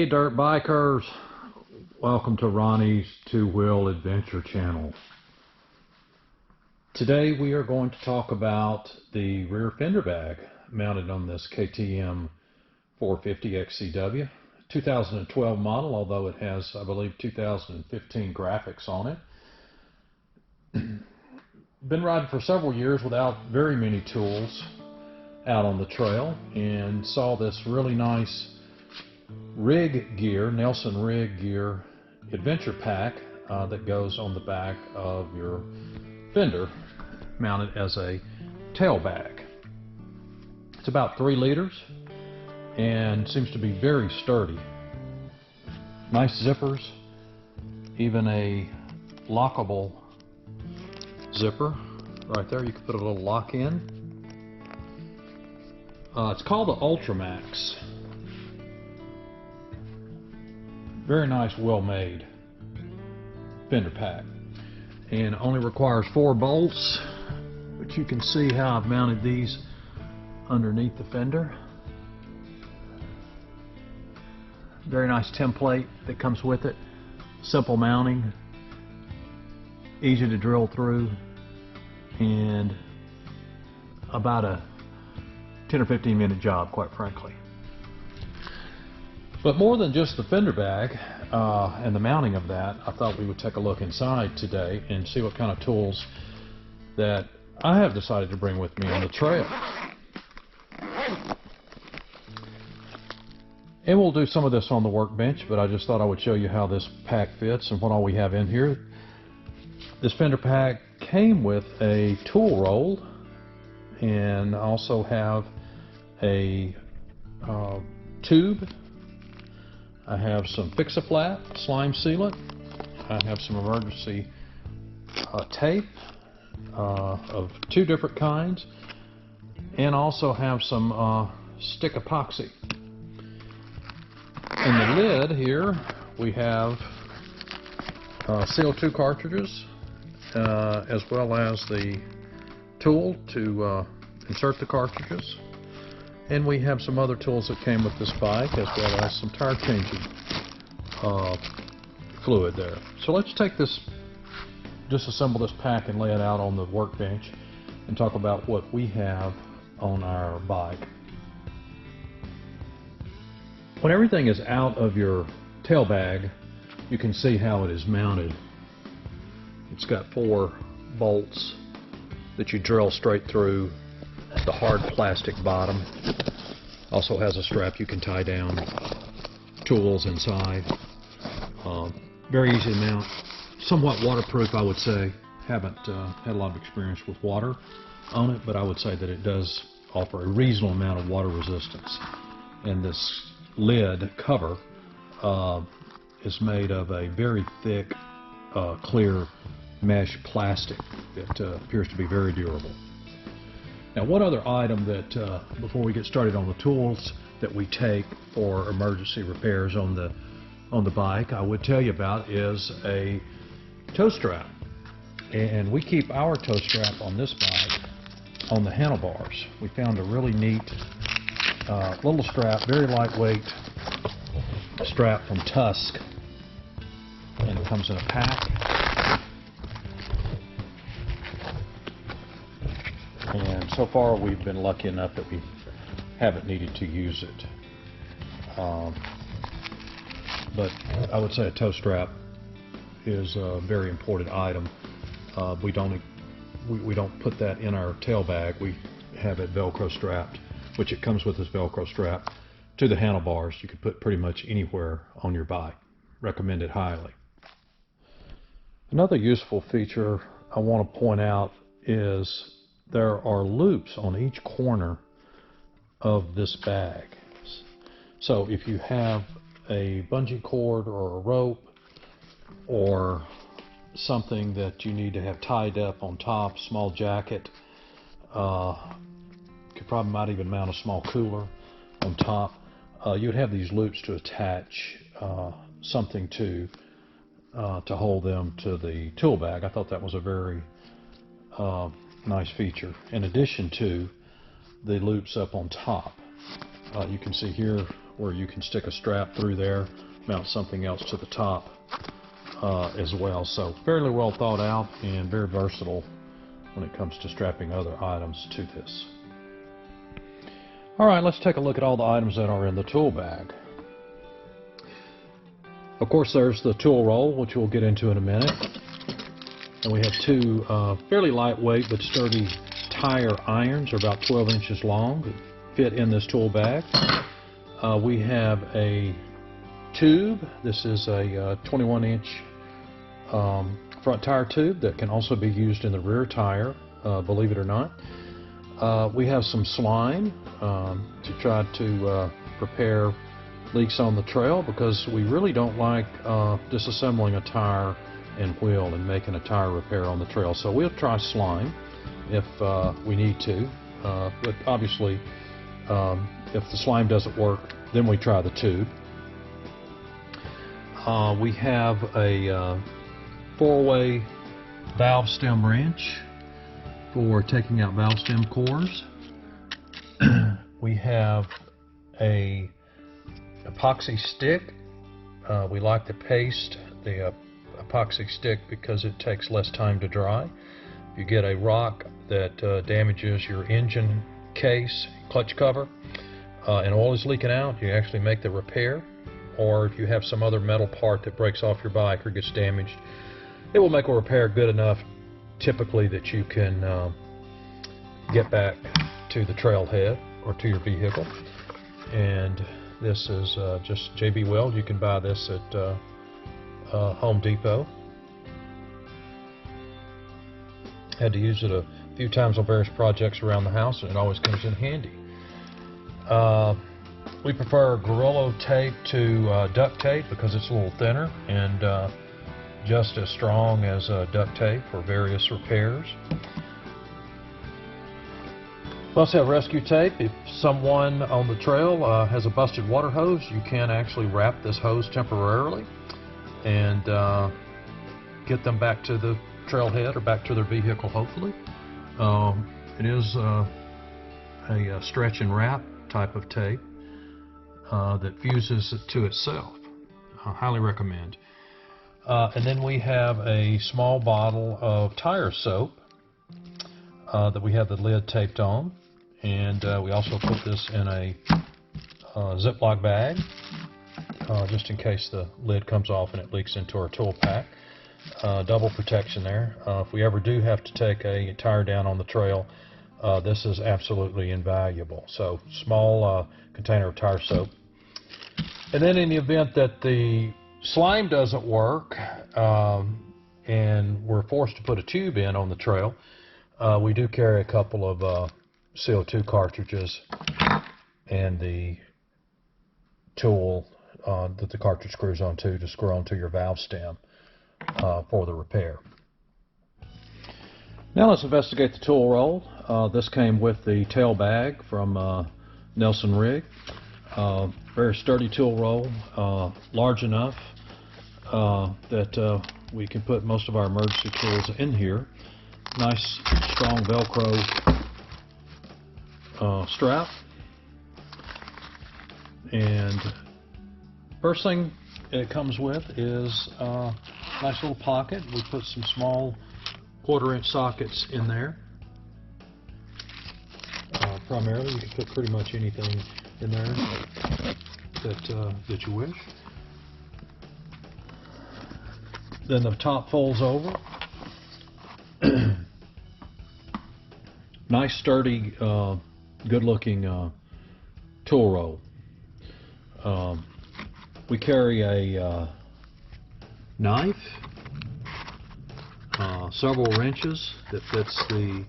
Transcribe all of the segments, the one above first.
dirt bikers, welcome to Ronnie's Two-Wheel Adventure channel. Today we are going to talk about the rear fender bag mounted on this KTM 450 XCW 2012 model, although it has, I believe, 2015 graphics on it. Been riding for several years without very many tools out on the trail, and saw this really nice Rigg gear, Nelson Rigg gear adventure pack that goes on the back of your fender, mounted as a tail bag. It's about 3 liters and seems to be very sturdy. Nice zippers, even a lockable zipper right there. You can put a little lock in. It's called the Ultramax. Very nice, well-made fender pack, and only requires 4 bolts, but you can see how I've mounted these underneath the fender. Very nice template that comes with it. Simple mounting, easy to drill through, and about a 10 or 15 minute job, quite frankly. But more than just the fender bag and the mounting of that, I thought we would take a look inside today and see what kind of tools that I have decided to bring with me on the trail. And we'll do some of this on the workbench, but I just thought I would show you how this pack fits and what all we have in here. This fender pack came with a tool roll, and I also have a tube. I have some Fix-A-Flat slime sealant. I have some emergency tape of 2 different kinds, and also have some stick epoxy. In the lid here we have CO2 cartridges, as well as the tool to insert the cartridges. And we have some other tools that came with this bike, as well as some tire changing fluid there. So let's take this, disassemble this pack and lay it out on the workbench and talk about what we have on our bike. When everything is out of your tail bag, you can see how it is mounted. It's got 4 bolts that you drill straight through the hard plastic bottom. Also has a strap you can tie down tools inside. Very easy to mount. Somewhat waterproof, I would say. Haven't had a lot of experience with water on it, but I would say that it does offer a reasonable amount of water resistance. And this lid cover is made of a very thick, clear mesh plastic that appears to be very durable. Now, one other item that, before we get started on the tools that we take for emergency repairs on the bike, I would tell you about is a toe strap. And we keep our toe strap on this bike on the handlebars. We found a really neat little strap, very lightweight strap from Tusk, and it comes in a pack. And so far we've been lucky enough that we haven't needed to use it. But I would say a toe strap is a very important item. We don't put that in our tail bag. We have it Velcro strapped, which it comes with this Velcro strap to the handlebars. You can put pretty much anywhere on your bike. Recommend it highly. Another useful feature I want to point out is there are loops on each corner of this bag. So if you have a bungee cord or a rope or something that you need to have tied up on top, small jacket, you probably might even mount a small cooler on top, you'd have these loops to attach something to hold them to the tool bag. I thought that was a very nice feature, in addition to the loops up on top. You can see here where you can stick a strap through there, mount something else to the top as well. So fairly well thought out and very versatile when it comes to strapping other items to this. Alright, let's take a look at all the items that are in the tool bag. Of course, there's the tool roll, which we'll get into in a minute. And we have two fairly lightweight but sturdy tire irons, are about 12 inches long, that fit in this tool bag. We have a tube. This is a 21-inch front tire tube that can also be used in the rear tire, believe it or not. We have some slime to try to repair leaks on the trail, because we really don't like disassembling a tire and wheel and making a tire repair on the trail. So we'll try slime if we need to, but obviously if the slime doesn't work, then we try the tube. We have a 4-way valve stem wrench for taking out valve stem cores. We have a epoxy stick. We like the paste, the epoxy stick, because it takes less time to dry. If you get a rock that damages your engine case, clutch cover, and oil is leaking out, you actually make the repair. Or if you have some other metal part that breaks off your bike or gets damaged, it will make a repair good enough typically that you can get back to the trailhead or to your vehicle. And this is just JB Weld. You can buy this at Home Depot. Had to use it a few times on various projects around the house, and it always comes in handy. We prefer Gorilla tape to duct tape because it's a little thinner and just as strong as duct tape for various repairs. We also have rescue tape. If someone on the trail has a busted water hose, you can actually wrap this hose temporarily and get them back to the trailhead or back to their vehicle, hopefully. It is a stretch and wrap type of tape that fuses to itself. I highly recommend. And then we have a small bottle of tire soap that we have the lid taped on, and we also put this in a Ziploc bag just in case the lid comes off and it leaks into our tool pack. Double protection there. If we ever do have to take a tire down on the trail, this is absolutely invaluable. So small container of tire soap. And then in the event that the slime doesn't work and we're forced to put a tube in on the trail, we do carry a couple of CO2 cartridges and the tool that the cartridge screws onto to screw onto your valve stem for the repair. Now let's investigate the tool roll. This came with the tail bag from Nelson Rigg. Very sturdy tool roll, large enough that we can put most of our emergency tools in here. Nice strong Velcro strap. And first thing it comes with is a nice little pocket. We put some small 1/4-inch sockets in there. Primarily, you can put pretty much anything in there that you wish. Then the top folds over. Nice, sturdy, good-looking tool roll. We carry a knife, several wrenches that fits the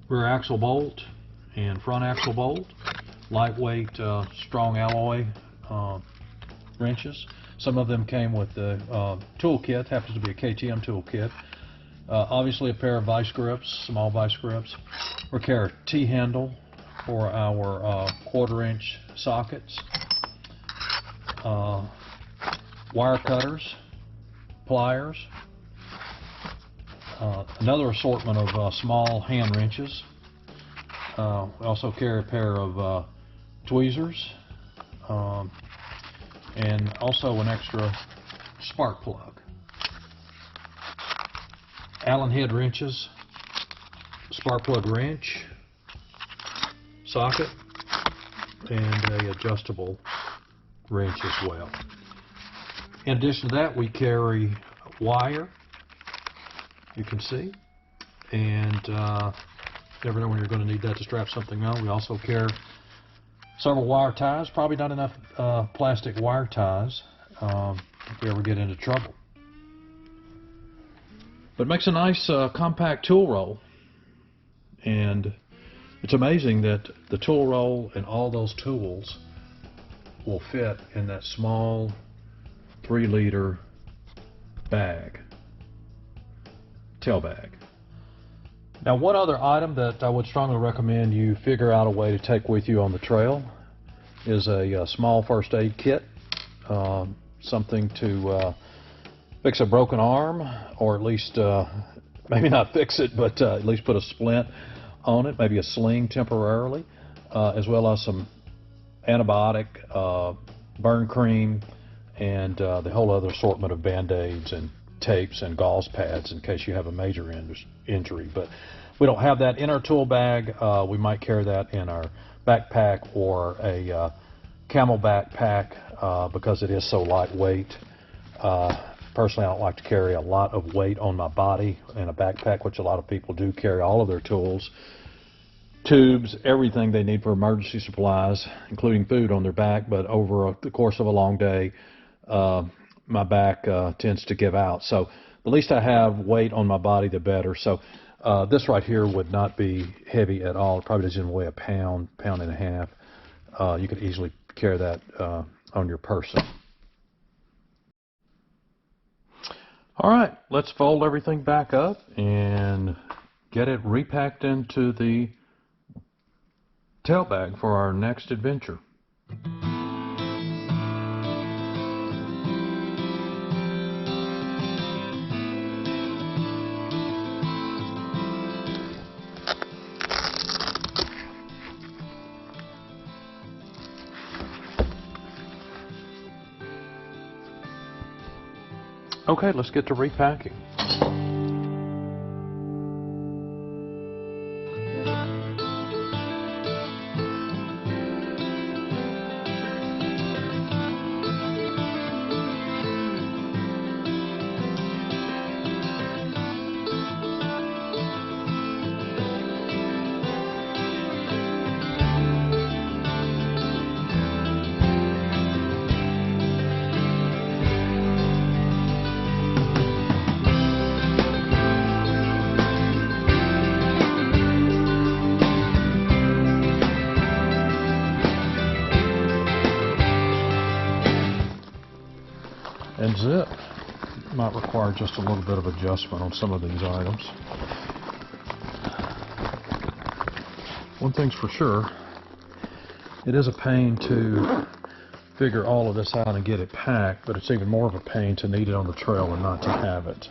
rear axle bolt and front axle bolt, lightweight, strong alloy wrenches. Some of them came with the tool kit, happens to be a KTM tool kit. Obviously a pair of vice grips, small vice grips. We carry a T-handle for our 1/4-inch sockets, wire cutters, pliers, another assortment of small hand wrenches. We also carry a pair of tweezers, and also an extra spark plug. Allen head wrenches, spark plug wrench, socket, and a adjustable wrench as well. In addition to that, we carry wire, you can see, and never know when you're going to need that to strap something on. We also carry several wire ties, probably not enough plastic wire ties if we ever get into trouble. But it makes a nice compact tool roll, and it's amazing that the tool roll and all those tools will fit in that small 3-liter bag, tail bag. Now, one other item that I would strongly recommend you figure out a way to take with you on the trail is a small first aid kit, something to fix a broken arm, or at least maybe not fix it, but at least put a splint on it, maybe a sling temporarily, as well as some antibiotic, burn cream, and the whole other assortment of band-aids and tapes and gauze pads in case you have a major injury. But we don't have that in our tool bag. We might carry that in our backpack or a camel backpack because it is so lightweight. Personally, I don't like to carry a lot of weight on my body in a backpack, which a lot of people do carry all of their tools, tubes, everything they need for emergency supplies, including food on their back. But over the course of a long day, my back tends to give out. So the least I have weight on my body, the better. So this right here would not be heavy at all. It probably doesn't weigh a pound, pound and a half. You could easily carry that on your person. All right, let's fold everything back up and get it repacked into the tail bag for our next adventure. Okay, let's get to repacking. And zip might require just a little bit of adjustment on some of these items. One thing's for sure, it is a pain to figure all of this out and get it packed, but it's even more of a pain to need it on the trail and not to have it.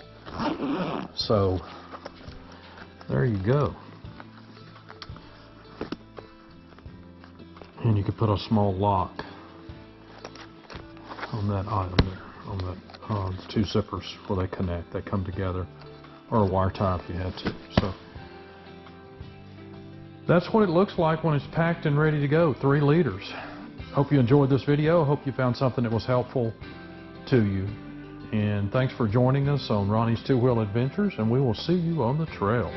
So there you go. And you could put a small lock on that item there, on that two zippers where they connect, they come together, or a wire tie if you had to. So that's what it looks like when it's packed and ready to go, 3 liters. Hope you enjoyed this video. Hope you found something that was helpful to you. And thanks for joining us on Ronnie's Two Wheel Adventures, and we will see you on the trail.